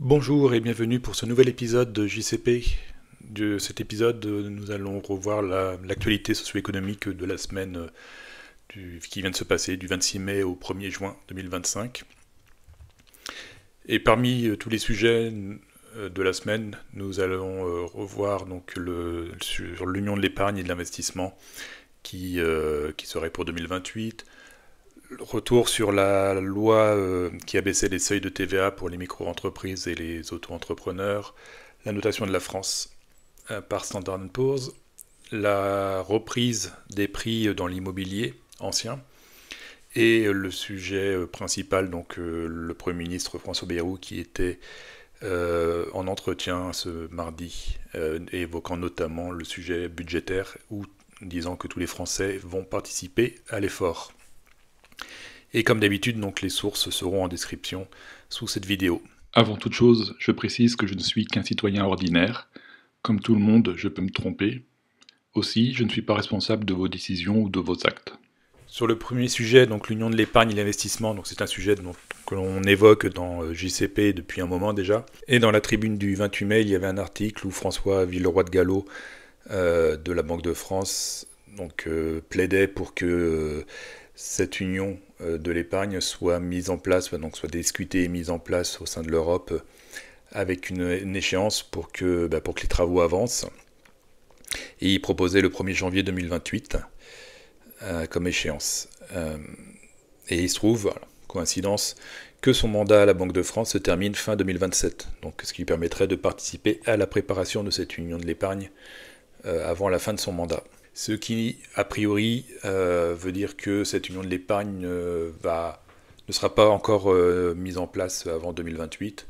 Bonjour et bienvenue pour ce nouvel épisode de JCP. De cet épisode, nous allons revoir l'actualité socio-économique de la semaine qui vient de se passer du 26 mai au 1er juin 2025. Et parmi tous les sujets de la semaine, nous allons revoir donc sur l'union de l'épargne et de l'investissement qui serait pour 2028. Retour sur la loi qui abaissait les seuils de TVA pour les micro-entreprises et les auto-entrepreneurs, la notation de la France par Standard & Poor's, la reprise des prix dans l'immobilier ancien, et le sujet principal, donc le Premier ministre François Bayrou qui était en entretien ce mardi, évoquant notamment le sujet budgétaire ou disant que tous les Français vont participer à l'effort. Et comme d'habitude, donc les sources seront en description sous cette vidéo. Avant toute chose, je précise que je ne suis qu'un citoyen ordinaire. Comme tout le monde, je peux me tromper. Aussi, je ne suis pas responsable de vos décisions ou de vos actes. Sur le premier sujet, donc l'union de l'épargne et l'investissement, donc c'est un sujet que l'on évoque dans JCP depuis un moment déjà. Et dans la tribune du 28 mai, il y avait un article où François Villeroy de Galhau de la Banque de France plaidait pour que cette union de l'épargne soit mise en place, soit discutée et mise en place au sein de l'Europe avec une échéance pour que les travaux avancent. Et il proposait le 1er janvier 2028 comme échéance. Et il se trouve, voilà, coïncidence, que son mandat à la Banque de France se termine fin 2027, donc ce qui lui permettrait de participer à la préparation de cette union de l'épargne avant la fin de son mandat. Ce qui, a priori, veut dire que cette union de l'épargne ne sera pas encore mise en place avant 2028,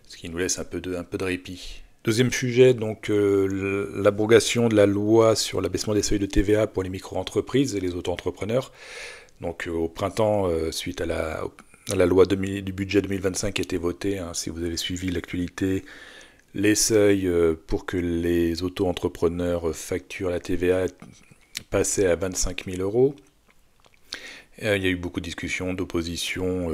ce qui nous laisse un peu de répit. Deuxième sujet, donc l'abrogation de la loi sur l'abaissement des seuils de TVA pour les micro-entreprises et les auto-entrepreneurs. Donc au printemps, suite à la loi du budget 2025 qui a été votée, si vous avez suivi l'actualité, les seuils pour que les auto-entrepreneurs facturent la TVA passaient à 25 000 euros. Il y a eu beaucoup de discussions, d'opposition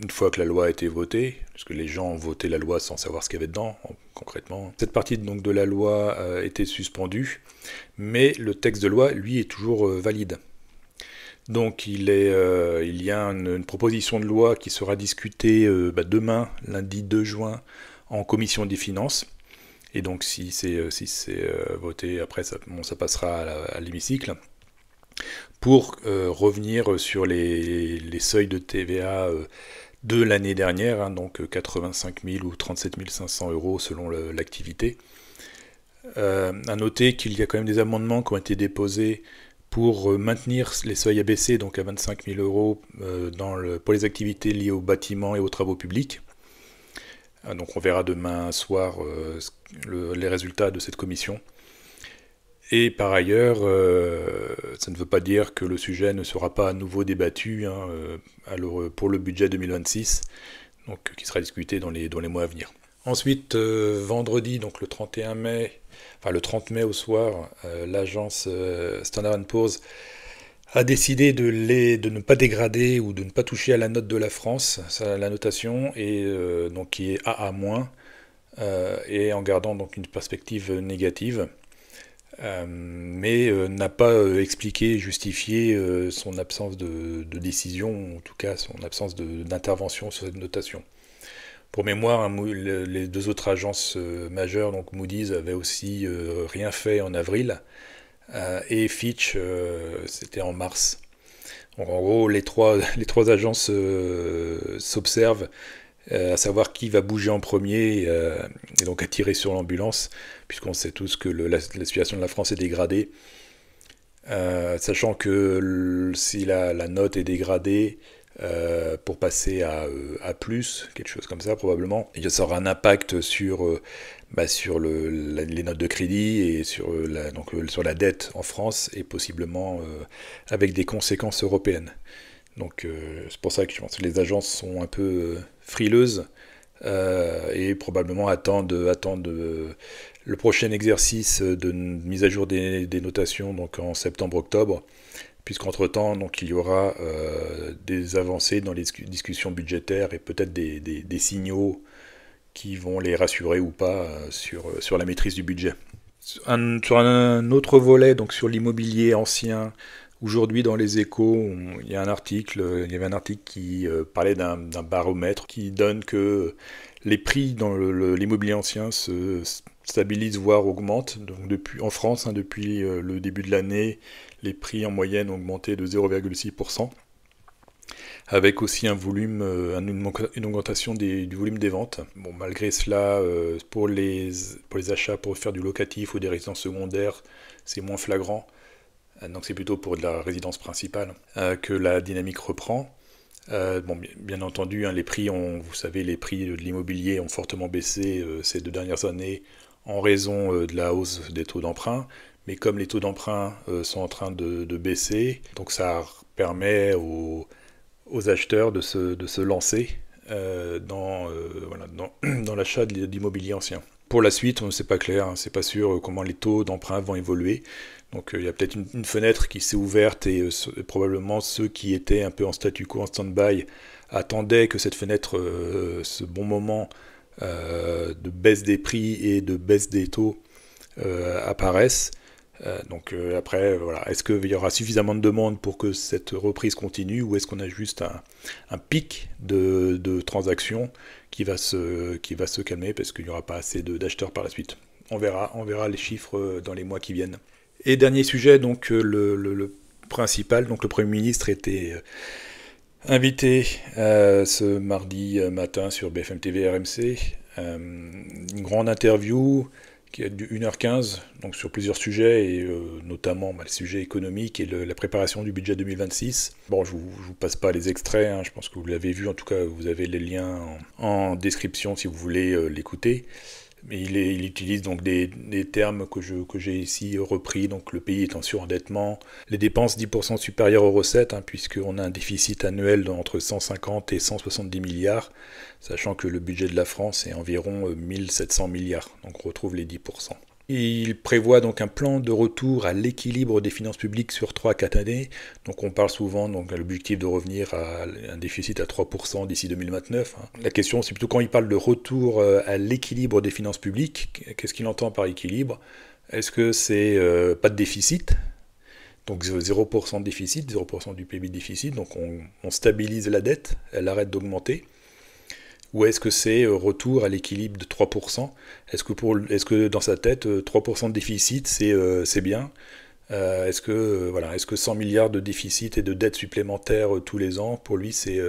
une fois que la loi a été votée, parce que les gens ont voté la loi sans savoir ce qu'il y avait dedans, concrètement. Cette partie donc, de la loi a été suspendue, mais le texte de loi, lui, est toujours valide. Donc il y a une proposition de loi qui sera discutée demain, lundi 2 juin, en commission des finances. Et donc si c'est voté, après ça passera à l'hémicycle, pour revenir sur les seuils de TVA de l'année dernière, donc 85 000 ou 37 500 euros selon l'activité. À noter qu'il y a quand même des amendements qui ont été déposés pour maintenir les seuils abaissés, donc à 25 000 euros pour les activités liées aux bâtiments et aux travaux publics. Donc on verra demain soir les résultats de cette commission. Et par ailleurs, ça ne veut pas dire que le sujet ne sera pas à nouveau débattu pour le budget 2026, donc, qui sera discuté dans les mois à venir. Ensuite, vendredi, donc le 31 mai, enfin le 30 mai au soir, l'agence Standard & Poor's a décidé de ne pas dégrader ou de ne pas toucher à la note de la France, la notation, et donc qui est AA-, et en gardant donc une perspective négative, mais n'a pas expliqué, justifié son absence de décision, en tout cas son absence d'intervention sur cette notation. Pour mémoire, les deux autres agences majeures, donc Moody's, avaient aussi rien fait en avril, et Fitch, c'était en mars. Donc en gros, les trois agences s'observent, à savoir qui va bouger en premier, et donc à tirer sur l'ambulance, puisqu'on sait tous que la situation de la France est dégradée. Sachant que si la note est dégradée, pour passer à A+, quelque chose comme ça probablement, et ça aura un impact sur les notes de crédit et sur la dette en France, et possiblement avec des conséquences européennes. Donc c'est pour ça que je pense que les agences sont un peu frileuses et probablement attendent le prochain exercice de mise à jour des notations, donc en septembre-octobre, puisqu'entre-temps, il y aura des avancées dans les discussions budgétaires et peut-être des signaux qui vont les rassurer ou pas sur la maîtrise du budget. Sur un autre volet, donc sur l'immobilier ancien, aujourd'hui dans les Échos, il y avait un article qui parlait d'un baromètre qui donne que les prix dans l'immobilier ancien se stabilisent, voire augmentent. Donc en France, depuis le début de l'année, les prix en moyenne ont augmenté de 0,6%. Avec aussi une augmentation du volume des ventes. Bon, malgré cela, pour les achats pour faire du locatif ou des résidences secondaires, c'est moins flagrant. Donc c'est plutôt pour de la résidence principale que la dynamique reprend. Bien entendu, les prix vous savez, les prix de l'immobilier ont fortement baissé ces 2 dernières années en raison de la hausse des taux d'emprunt. Mais comme les taux d'emprunt sont en train de baisser, donc ça permet aux acheteurs de se lancer dans l'achat d'immobilier ancien. Pour la suite, c'est pas clair, c'est pas sûr comment les taux d'emprunt vont évoluer. Donc il y a peut-être une fenêtre qui s'est ouverte et probablement ceux qui étaient un peu en statu quo, en stand-by, attendaient que cette fenêtre, ce bon moment de baisse des prix et de baisse des taux apparaisse. Après, voilà, est-ce qu'il y aura suffisamment de demandes pour que cette reprise continue ou est-ce qu'on a juste un pic de transactions qui va se calmer parce qu'il n'y aura pas assez d'acheteurs par la suite. On verra les chiffres dans les mois qui viennent. Et dernier sujet, donc le principal, donc le Premier ministre était invité ce mardi matin sur BFM TV RMC, une grande interview qui a dû 1h15, donc sur plusieurs sujets, et notamment le sujet économique et la préparation du budget 2026. Bon, je vous passe pas les extraits, je pense que vous l'avez vu, en tout cas vous avez les liens en description si vous voulez l'écouter. Mais il utilise donc des termes que j'ai ici repris, donc le pays est en surendettement, les dépenses 10% supérieures aux recettes, puisqu'on a un déficit annuel entre 150 et 170 milliards, sachant que le budget de la France est environ 1700 milliards, donc on retrouve les 10%. Il prévoit donc un plan de retour à l'équilibre des finances publiques sur 3-4 années. Donc on parle souvent de l'objectif de revenir à un déficit à 3% d'ici 2029. La question c'est plutôt quand il parle de retour à l'équilibre des finances publiques, qu'est-ce qu'il entend par équilibre? Est-ce que c'est pas de déficit? Donc 0% de déficit, 0% du PIB de déficit, donc on stabilise la dette, elle arrête d'augmenter. Ou est-ce que c'est retour à l'équilibre de 3%? Est-ce que dans sa tête, 3% de déficit, c'est bien? Est-ce que 100 milliards de déficit et de dettes supplémentaires tous les ans, pour lui, c'est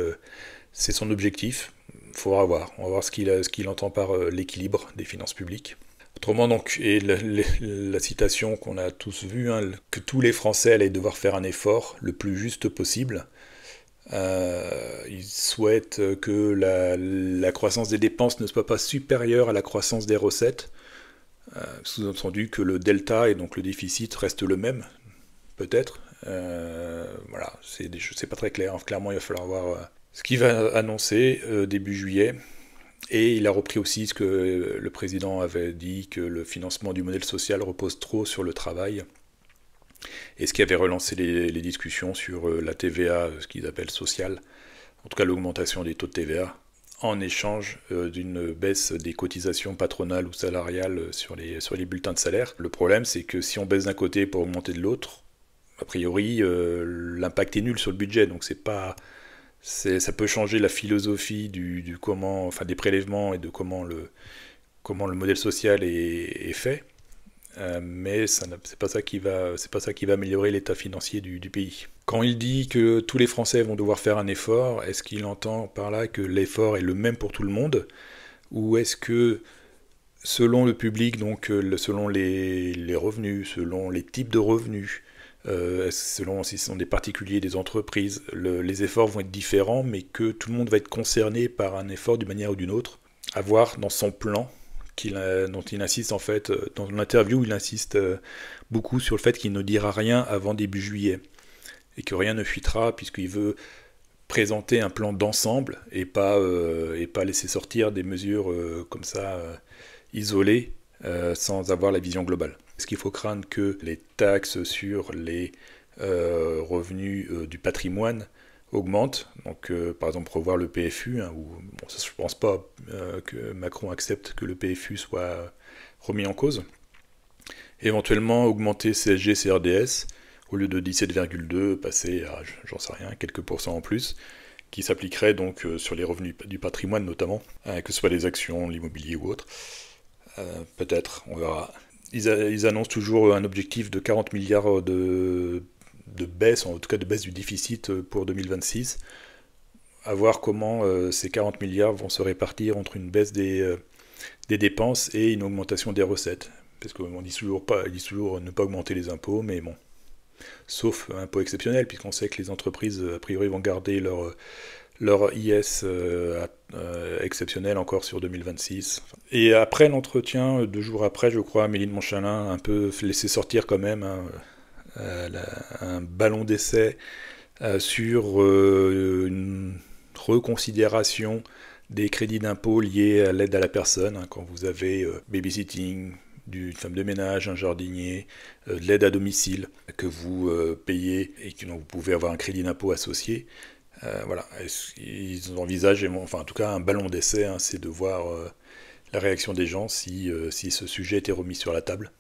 son objectif? Il faudra voir. On va voir ce qu'il entend par l'équilibre des finances publiques. Autrement, donc, et la citation qu'on a tous vue, que tous les Français allaient devoir faire un effort le plus juste possible. Ils souhaitent que la croissance des dépenses ne soit pas supérieure à la croissance des recettes, sous-entendu que le delta et donc le déficit restent le même, peut-être. Voilà, c'est pas très clair. Clairement, il va falloir voir ce qu'il va annoncer début juillet. Et il a repris aussi ce que le président avait dit, que le financement du modèle social repose trop sur le travail. Et ce qui avait relancé les discussions sur la TVA, ce qu'ils appellent sociale, en tout cas l'augmentation des taux de TVA, en échange d'une baisse des cotisations patronales ou salariales sur les bulletins de salaire. Le problème, c'est que si on baisse d'un côté pour augmenter de l'autre, a priori, l'impact est nul sur le budget, donc ça peut changer la philosophie des prélèvements et de comment le modèle social est fait. Mais c'est pas ça qui va améliorer l'état financier du pays. Quand il dit que tous les Français vont devoir faire un effort, est-ce qu'il entend par là que l'effort est le même pour tout le monde? Ou est-ce que selon le public, donc selon les revenus, selon les types de revenus, selon si ce sont des particuliers, des entreprises, les efforts vont être différents, mais que tout le monde va être concerné par un effort d'une manière ou d'une autre? À voir dans son plan, dont il insiste en fait, dans l'interview, il insiste beaucoup sur le fait qu'il ne dira rien avant début juillet, et que rien ne fuitera, puisqu'il veut présenter un plan d'ensemble, et pas laisser sortir des mesures comme ça, isolées, sans avoir la vision globale. Est-ce qu'il faut craindre que les taxes sur les revenus du patrimoine augmente. Donc, par exemple, revoir le PFU, hein, bon, ça, je pense pas que Macron accepte que le PFU soit remis en cause. Éventuellement, augmenter CSG, CRDS, au lieu de 17,2, passer à, j'en sais rien, quelques pourcents en plus, qui s'appliquerait donc sur les revenus du patrimoine notamment, que ce soit les actions, l'immobilier ou autre. Peut-être, on verra. Ils annoncent toujours un objectif de 40 milliards de baisse, en tout cas de baisse du déficit pour 2026. À voir comment ces 40 milliards vont se répartir entre une baisse des dépenses et une augmentation des recettes. Parce qu'on dit toujours pas, ils disent toujours ne pas augmenter les impôts, mais bon, sauf impôts exceptionnels, puisqu'on sait que les entreprises, a priori, vont garder leur IS exceptionnel encore sur 2026. Et après l'entretien, 2 jours après, je crois, Amélie de Montchalin a un peu laissé sortir quand même un ballon d'essai sur une reconsidération des crédits d'impôt liés à l'aide à la personne, hein, quand vous avez babysitting, d'une femme de ménage, un jardinier, de l'aide à domicile que vous payez et que vous pouvez avoir un crédit d'impôt associé. Voilà, ils envisagent, enfin en tout cas un ballon d'essai, hein, c'est de voir la réaction des gens si ce sujet était remis sur la table.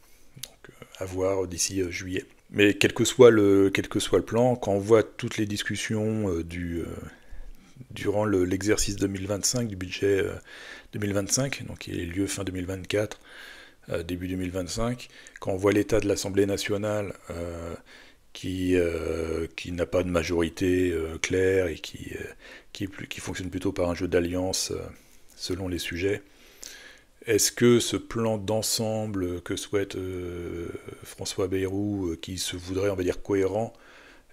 Donc à voir d'ici juillet. Mais quel que soit le plan, quand on voit toutes les discussions durant l'exercice 2025 du budget 2025, donc qui a lieu fin 2024, début 2025, quand on voit l'état de l'Assemblée nationale qui n'a pas de majorité claire et qui fonctionne plutôt par un jeu d'alliance selon les sujets, est-ce que ce plan d'ensemble que souhaite François Bayrou, qui se voudrait, on va dire, cohérent,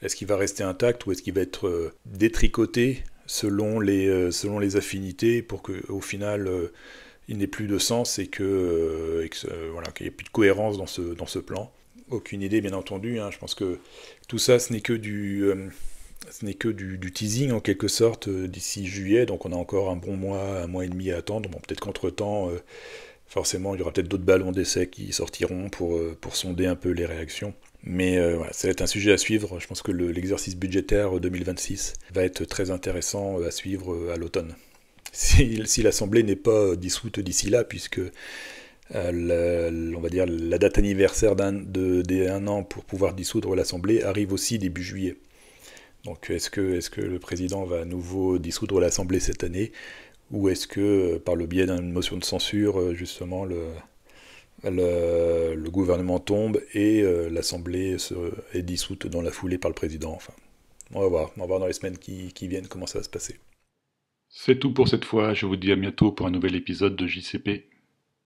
est-ce qu'il va rester intact ou est-ce qu'il va être détricoté selon les affinités pour qu'au final il n'ait plus de sens et voilà, qu'il n'y ait plus de cohérence dans ce plan? Aucune idée, bien entendu. Hein. Je pense que tout ça, ce n'est que du teasing en quelque sorte d'ici juillet, donc on a encore un mois et demi à attendre. Bon, peut-être qu'entre-temps, forcément, il y aura peut-être d'autres ballons d'essai qui sortiront pour sonder un peu les réactions. Mais voilà, ça va être un sujet à suivre. Je pense que l'exercice budgétaire 2026 va être très intéressant à suivre à l'automne. Si l'Assemblée n'est pas dissoute d'ici là, puisque on va dire la date anniversaire d'un an pour pouvoir dissoudre l'Assemblée arrive aussi début juillet. Donc est-ce que le président va à nouveau dissoudre l'Assemblée cette année, ou est-ce que par le biais d'une motion de censure, justement, le gouvernement tombe et l'Assemblée est dissoute dans la foulée par le président? Enfin, on va voir dans les semaines qui viennent comment ça va se passer. C'est tout pour cette fois, je vous dis à bientôt pour un nouvel épisode de JCP.